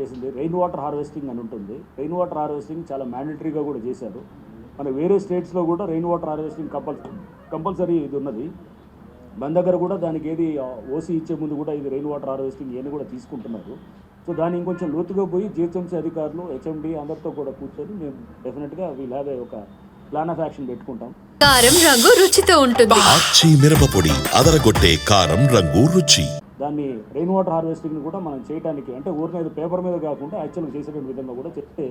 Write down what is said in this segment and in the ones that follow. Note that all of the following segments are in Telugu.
చేసింది రెయిన్ వాటర్ హార్వెస్టింగ్ అని ఉంటుంది. రెయిన్ వాటర్ హార్వెస్టింగ్ చాలా మ్యాండేటరీగా కూడా చేశారు. మన వేరే స్టేట్స్లో కూడా రెయిన్ వాటర్ హార్వెస్టింగ్ కంపల్సరీ ఇది ఉన్నది. మన దగ్గర కూడా దానికి ఏది ఓసీ ఇచ్చే ముందు కూడా ఇది రెయిన్ వాటర్ హార్వెస్టింగ్ ఇవన్నీ కూడా తీసుకుంటున్నారు. సో దాన్ని ఇంకొంచెం లోతుగా పోయి జిహెచ్ఎంసీ అధికారులు, హెచ్ఎండి అందరితో కూడా కూర్చొని మేము డెఫినెట్గా వీల్ హ్యావ్ ఒక ప్లాన్ ఆఫ్ యాక్షన్ పెట్టుకుంటాం. కారం రంగు రుచితో ఉంటుంది. ఆచి మిరపపొడి అదరగొట్టే కారం రంగు రుచి. దాన్ని రెయిన్ వాటర్ హార్వెస్టింగ్ కూడా మనం చేయడానికి అంటే ఊరికే పేపర్ మీద కాకుండా యాక్చువల్గా చేసేటువంటి విధంగా కూడా చెప్తే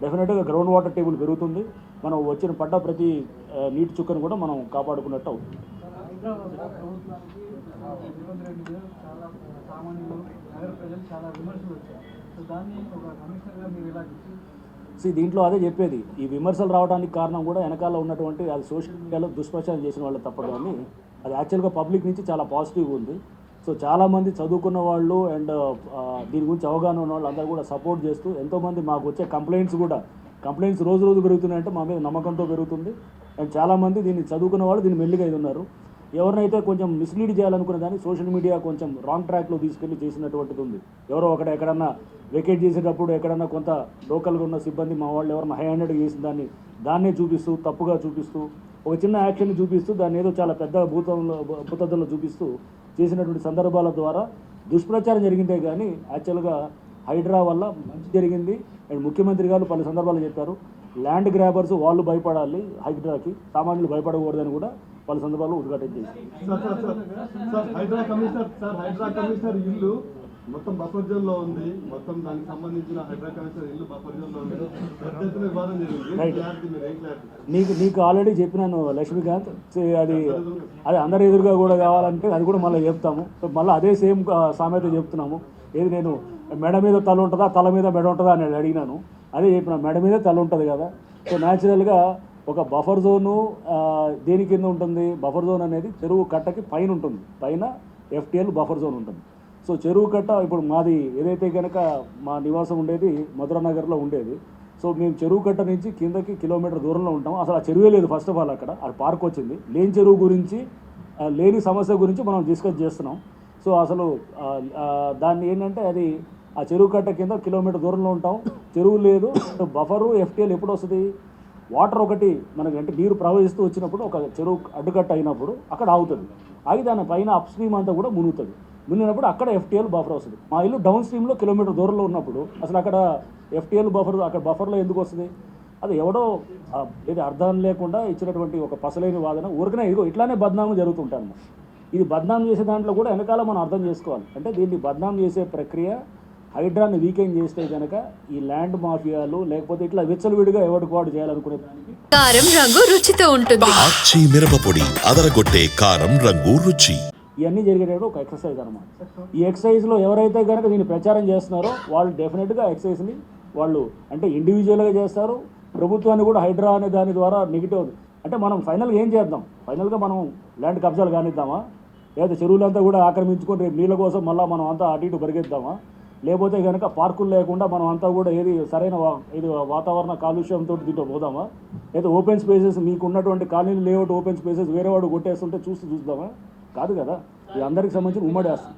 డెఫినెట్గా గ్రౌండ్ వాటర్ టేబుల్ పెరుగుతుంది. మనం వచ్చిన పడ్డ ప్రతి నీటి చుక్కను కూడా మనం కాపాడుకున్నట్టు అవుతుంది. దీంట్లో అదే చెప్పేది, ఈ విమర్శలు రావడానికి కారణం కూడా వెనకాల ఉన్నటువంటి అది సోషల్ మీడియాలో దుష్ప్రచారం చేసిన వాళ్ళు తప్ప కానీ అది యాక్చువల్గా పబ్లిక్ నుంచి చాలా పాజిటివ్ ఉంది. సో చాలామంది చదువుకున్న వాళ్ళు అండ్ దీని గురించి అవగాహన ఉన్న వాళ్ళు అందరూ కూడా సపోర్ట్ చేస్తూ ఎంతోమంది మాకు వచ్చే కంప్లైంట్స్ రోజు రోజు పెరుగుతున్నాయంటే మా మీద నమ్మకంతో పెరుగుతుంది. అండ్ చాలామంది దీన్ని చదువుకున్న వాళ్ళు దీన్ని మెల్లిగా ఇది ఉన్నారు. ఎవరినైతే కొంచెం మిస్లీడ్ చేయాలనుకునే దాన్ని సోషల్ మీడియా కొంచెం రాంగ్ ట్రాక్లో తీసుకెళ్ళి చేసినటువంటిది ఉంది. ఎవరో ఎక్కడన్నా వెకేట్ చేసేటప్పుడు ఎక్కడన్నా కొంత లోకల్గా ఉన్న సిబ్బంది మా వాళ్ళు ఎవరన్నా హై హ్యాండెడ్గా చేసిన దాన్నే చూపిస్తూ తప్పుగా చూపిస్తూ ఒక చిన్న యాక్షన్ చూపిస్తూ దాన్ని ఏదో చాలా పెద్ద భూతద్దంలో చూపిస్తూ చేసినటువంటి సందర్భాల ద్వారా దుష్ప్రచారం జరిగిందే కానీ యాక్చువల్గా హైడ్రా వల్ల మంచి జరిగింది. అండ్ ముఖ్యమంత్రి గారు పలు సందర్భాలు చెప్పారు, ల్యాండ్ గ్రాబర్స్ వాళ్ళు భయపడాలి, హైడ్రాకి సామాన్యులు భయపడకూడదని కూడా పలు సందర్భాలు ఉద్ఘాటన చేశారు. హైడ్రా కమిషనర్ ఇల్లు మొత్తం బఫర్ జోన్లో ఉంది. మొత్తం దానికి సంబంధించిన హైడ్రా కమిషనర్ ఇల్లు బఫర్ జోన్లో ఉంది. పెద్ద వివాదం జరిగింది. నీకు ఆల్రెడీ చెప్పినాను లక్ష్మీకాంత్, అది అందరి ఎదురుగా కూడా కావాలంటే అది కూడా మళ్ళీ చెప్తాము. మళ్ళీ అదే సేమ్ సామెత చెప్తున్నాము. ఏది నేను మెడ మీద తల ఉంటుందా తల మీద మెడ ఉంటుందా అని అడిగినాను. అదే చెప్పిన మెడ మీద తల ఉంటుంది కదా. సో న్యాచురల్గా ఒక బఫర్ జోను దేని కింద ఉంటుంది? బఫర్ జోన్ అనేది చెరువు కట్టకి పైన ఉంటుంది, పైన FTL బఫర్ జోన్ ఉంటుంది. సో చెరువు కట్ట ఇప్పుడు మాది ఏదైతే కనుక మా నివాసం ఉండేది మధురానగర్లో ఉండేది. సో మేము చెరువు కట్ట నుంచి కిందకి కిలోమీటర్ దూరంలో ఉంటాం. అసలు ఆ చెరువే లేదు ఫస్ట్ ఆఫ్ ఆల్, అక్కడ అది పార్క్ వచ్చింది. లేని చెరువు గురించి లేని సమస్య గురించి మనం డిస్కస్ చేస్తున్నాం. సో అసలు దాన్ని ఏంటంటే అది ఆ చెరువు కట్ట కింద కిలోమీటర్ దూరంలో ఉంటాం, చెరువు లేదు. బఫరు FTL ఎప్పుడు వస్తుంది? వాటర్ ఒకటి మనకి అంటే నీరు ప్రవహిస్తూ వచ్చినప్పుడు ఒక చెరువు అడ్డుకట్ట అయినప్పుడు అక్కడ ఆగుతుంది. ఆగి దాని పైన అప్ స్ట్రీమ్ అంతా కూడా మునుగుతుంది. మునిగినప్పుడు అక్కడ FTL బఫర్ వస్తుంది. మా ఇల్లు డౌన్ స్ట్రీమ్లో కిలోమీటర్ దూరంలో ఉన్నప్పుడు అసలు అక్కడ FTL బఫర్ అక్కడ బఫర్లో ఎందుకు వస్తుంది? అది ఎవడో ఏది అర్థం లేకుండా ఇచ్చినటువంటి ఒక పసలేని వాదన. ఊరికనే ఇదిగో ఇట్లానే బద్నామం జరుగుతుంటాను. ఇది బద్నామం చేసే దాంట్లో కూడా వెనకాల మనం అర్థం చేసుకోవాలి. అంటే దీన్ని బద్నామం చేసే ప్రక్రియ హైడ్రాని వీకెండ్ చేస్తే కనుక ఈ ల్యాండ్ మాఫియాలు లేకపోతే ఇట్లా విచ్చలవిడిగా ఎవరికి వాడు చేయాలనుకునే దానికి కారం రంగు రుచితో ఉంటుంది. ఆచి మిరపపొడి అదరగొట్టే కారం రంగు రుచి. ఇవన్నీ జరిగేటప్పుడు ఒక ఎక్సర్సైజ్ అనమాట. ఈ ఎక్సర్సైజ్లో ఎవరైతే కనుక దీన్ని ప్రచారం చేస్తున్నారో వాళ్ళు డెఫినెట్గా ఎక్సర్సైజ్ని వాళ్ళు అంటే ఇండివిజువల్గా చేస్తారు. ప్రభుత్వాన్ని కూడా హైడ్రా అనే దాని ద్వారా నెగిటివ్ అంటే మనం ఫైనల్గా ఏం చేద్దాం? ఫైనల్గా మనం ల్యాండ్ కబ్జాలు కానిద్దామా? లేదా చెరువులంతా కూడా ఆక్రమించుకొని రేపు నీళ్ళ కోసం మళ్ళీ మనం అంతా అటు ఇటు పరిగెత్తామా? లేకపోతే కనుక పార్కులు లేకుండా మనం అంతా కూడా ఏది సరైన ఇది వాతావరణ కాలుష్యంతో దీంట్లో పోదామా? లేదా ఓపెన్ స్పేసెస్ మీకు ఉన్నటువంటి కాలనీ లేఅవుట్ ఓపెన్ స్పేసెస్ వేరే వాడు కొట్టేస్తుంటే చూద్దామా? కాదు కదా. ఇది అందరికి సంబంధించిన ఉమ్మడి ఆస్తి.